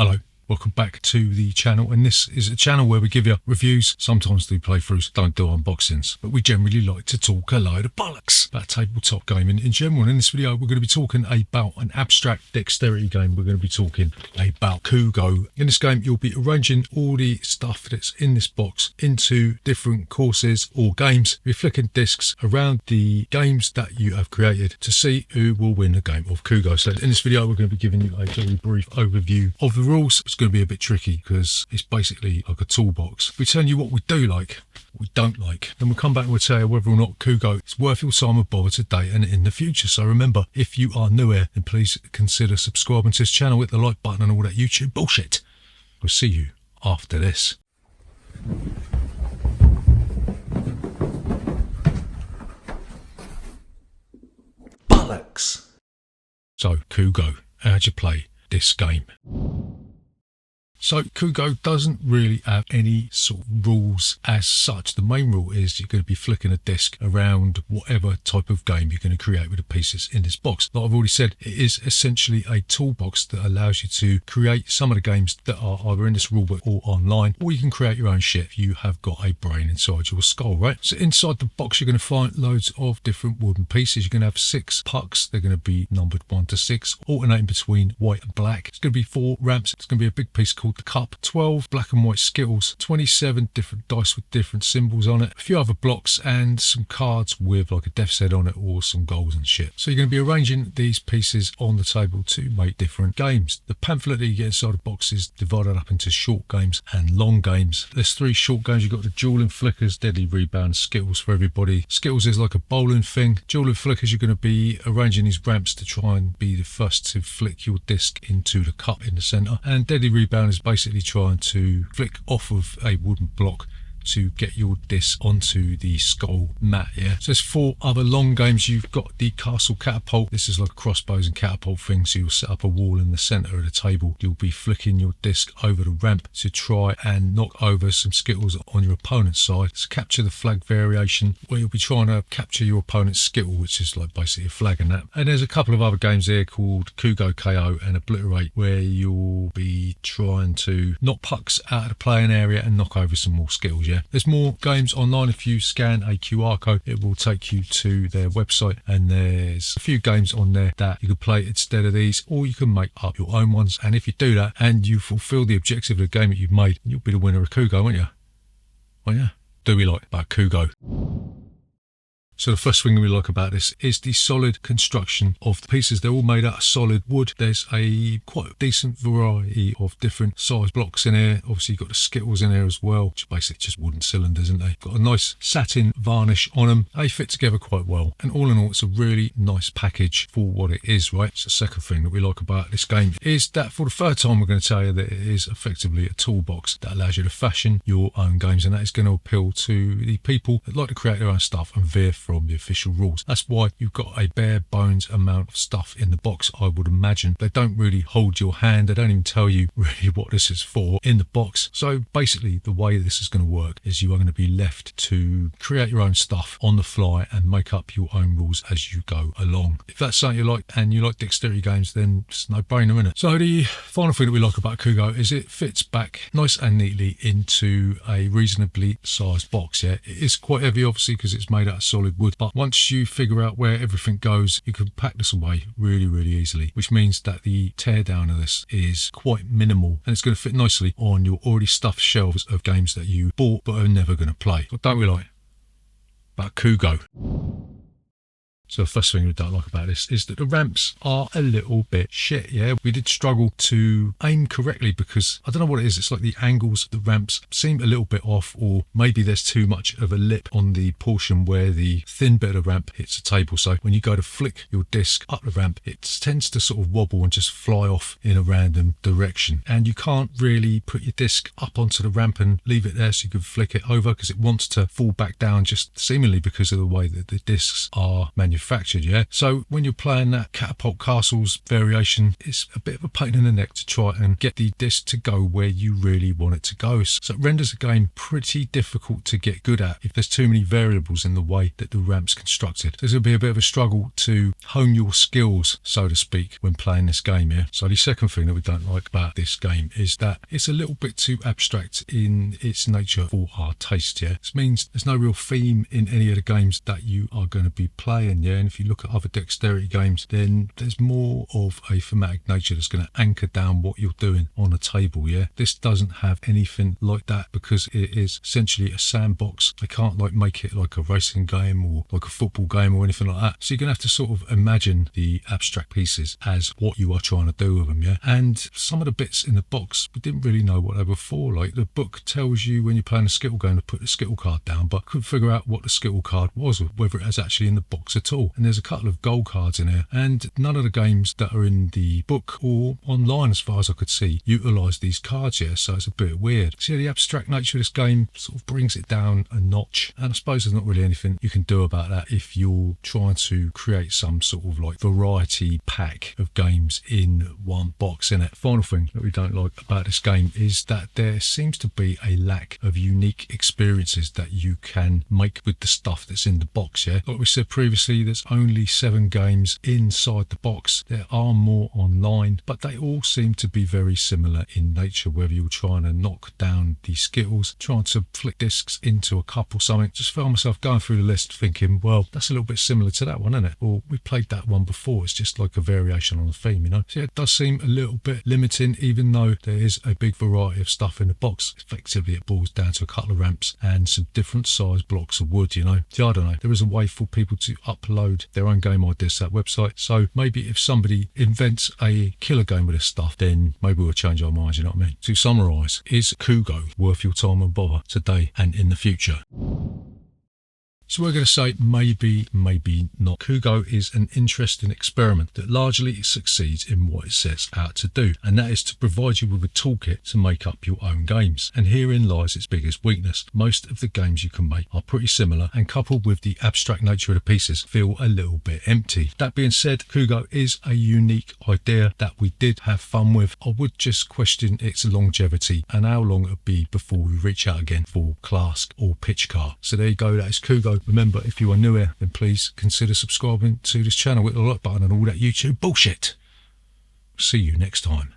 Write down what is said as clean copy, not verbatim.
Hello, welcome back to the channel, and this is a channel where we give you reviews, sometimes do playthroughs, don't do unboxings, but we generally like to talk a load of bollocks about tabletop gaming in general. And in this video we're going to be talking about an abstract dexterity game. We're going to be talking about Kugo. In this game you'll be arranging all the stuff that's in this box into different courses or games. You're flicking discs around the games that you have created to see who will win the game of Kugo. So in this video we're going to be giving you a very brief overview of the rules. It's going to be a bit tricky because it's basically like a toolbox. We tell you what we do like, what we don't like, then we'll come back and we'll tell you whether or not Kugo is worth your time and bother today and in the future. So remember, if you are new here, then please consider subscribing to this channel, hit the like button and all that YouTube bullshit. We'll see you after this. Bollocks! So Kugo, how'd you play this game? So Kugo doesn't really have any sort of rules as such. The main rule is you're going to be flicking a disc around whatever type of game you're going to create with the pieces in this box. Like I've already said, it is essentially a toolbox that allows you to create some of the games that are either in this rulebook or online, or you can create your own shit if you have got a brain inside your skull, right? So inside the box you're going to find loads of different wooden pieces. You're going to have 6 pucks. They're going to be numbered 1 to 6, alternating between white and black. It's going to be 4 ramps. It's going to be a big piece called the cup, 12 black and white skittles, 27 different dice with different symbols on it, a few other blocks, and some cards with like a death's head on it or some goals and shit. So you're going to be arranging these pieces on the table to make different games. The pamphlet that you get inside the box is divided up into short games and long games. There's 3 short games. You've got the dueling flickers, deadly rebound, skittles for everybody. Skittles is like a bowling thing. Dueling flickers, you're going to be arranging these ramps to try and be the first to flick your disc into the cup in the center, and deadly rebound is basically trying to flick off of a wooden block to get your disc onto the skull mat. Yeah, so there's 4 other long games. You've got the castle catapult. This is like a crossbows and catapult thing, so you'll set up a wall in the center of the table. You'll be flicking your disc over the ramp to try and knock over some skittles on your opponent's side. It's capture the flag variation, where you'll be trying to capture your opponent's skittle, which is like basically a flag and that. And there's a couple of other games there called Kugo KO and Obliterate, where you'll be trying to knock pucks out of the playing area and knock over some more skittles. Yeah, there's more games online. If you scan a QR code, it will take you to their website, and there's a few games on there that you can play instead of these, or you can make up your own ones. And if you do that and you fulfill the objective of the game that you've made, you'll be the winner of Kugo, won't you? Oh yeah, do we like about Kugo? So the first thing we like about this is the solid construction of the pieces. They're all made out of solid wood. There's a quite decent variety of different size blocks in here. Obviously you've got the skittles in there as well, which are basically just wooden cylinders, isn't they? Got a nice satin varnish on them. They fit together quite well. And all in all, it's a really nice package for what it is, right? So the second thing that we like about this game is that for the third time we're going to tell you that it is effectively a toolbox that allows you to fashion your own games, and that is going to appeal to the people that like to create their own stuff and veer from the official rules. That's why you've got a bare bones amount of stuff in the box. I would imagine they don't really hold your hand. They don't even tell you really what this is for in the box. So basically the way this is going to work is you are going to be left to create your own stuff on the fly and make up your own rules as you go along. If that's something you like and you like dexterity games, then it's no brainer, in it. So the final thing that we like about Kugo is it fits back nice and neatly into a reasonably sized box. Yeah, it is quite heavy obviously because it's made out of solid wood, but once you figure out where everything goes, you can pack this away really easily, which means that the teardown of this is quite minimal, and it's going to fit nicely on your already stuffed shelves of games that you bought but are never going to play. What don't we like about Kugo? So the first thing we don't like about this is that the ramps are a little bit shit. Yeah, we did struggle to aim correctly because I don't know what it is. It's like the angles of the ramps seem a little bit off, or maybe there's too much of a lip on the portion where the thin bit of the ramp hits the table. So when you go to flick your disc up the ramp, it tends to sort of wobble and just fly off in a random direction. And you can't really put your disc up onto the ramp and leave it there so you can flick it over, because it wants to fall back down just seemingly because of the way that the discs are manufactured. manufactured, yeah? So when you're playing that Catapult Castles variation, it's a bit of a pain in the neck to try and get the disc to go where you really want it to go. So it renders a game pretty difficult to get good at if there's too many variables in the way that the ramp's constructed. There's going to be a bit of a struggle to hone your skills, so to speak, when playing this game, yeah? So the second thing that we don't like about this game is that it's a little bit too abstract in its nature for our taste, yeah? This means there's no real theme in any of the games that you are going to be playing, yeah? And if you look at other dexterity games, then there's more of a thematic nature that's going to anchor down what you're doing on a table, yeah? This doesn't have anything like that because it is essentially a sandbox. They can't like make it like a racing game or like a football game or anything like that. So you're going to have to sort of imagine the abstract pieces as what you are trying to do with them, yeah? And some of the bits in the box, we didn't really know what they were for. Like the book tells you when you're playing a skittle game to put the skittle card down, but couldn't figure out what the skittle card was or whether it was actually in the box at all. And there's a couple of gold cards in here, and none of the games that are in the book or online, as far as I could see, utilise these cards here, so it's a bit weird. So yeah, the abstract nature of this game sort of brings it down a notch, and I suppose there's not really anything you can do about that if you're trying to create some sort of like variety pack of games in one box, innit? Final thing that we don't like about this game is that there seems to be a lack of unique experiences that you can make with the stuff that's in the box, yeah? Like we said previously, there's only 7 games inside the box. There are more online, but they all seem to be very similar in nature, whether you're trying to knock down the skittles, trying to flick discs into a cup or something. Just found myself going through the list thinking, well, that's a little bit similar to that one, isn't it? Or we played that one before. It's just like a variation on the theme, you know? So yeah, it does seem a little bit limiting, even though there is a big variety of stuff in the box. Effectively, it boils down to a couple of ramps and some different size blocks of wood, you know? So I don't know. There is a way for people to upload their own game ideas to that website. So maybe if somebody invents a killer game with this stuff, then maybe we'll change our minds, you know what I mean? To summarise, is Kugo worth your time and bother today and in the future? So we're going to say maybe, maybe not. Kugo is an interesting experiment that largely succeeds in what it sets out to do, and that is to provide you with a toolkit to make up your own games. And herein lies its biggest weakness. Most of the games you can make are pretty similar, and coupled with the abstract nature of the pieces, feel a little bit empty. That being said, Kugo is a unique idea that we did have fun with. I would just question its longevity and how long it would be before we reach out again for Clask or Pitch Car. So there you go, that is Kugo. Remember, if you are new here, then please consider subscribing to this channel with the like button and all that YouTube bullshit. See you next time.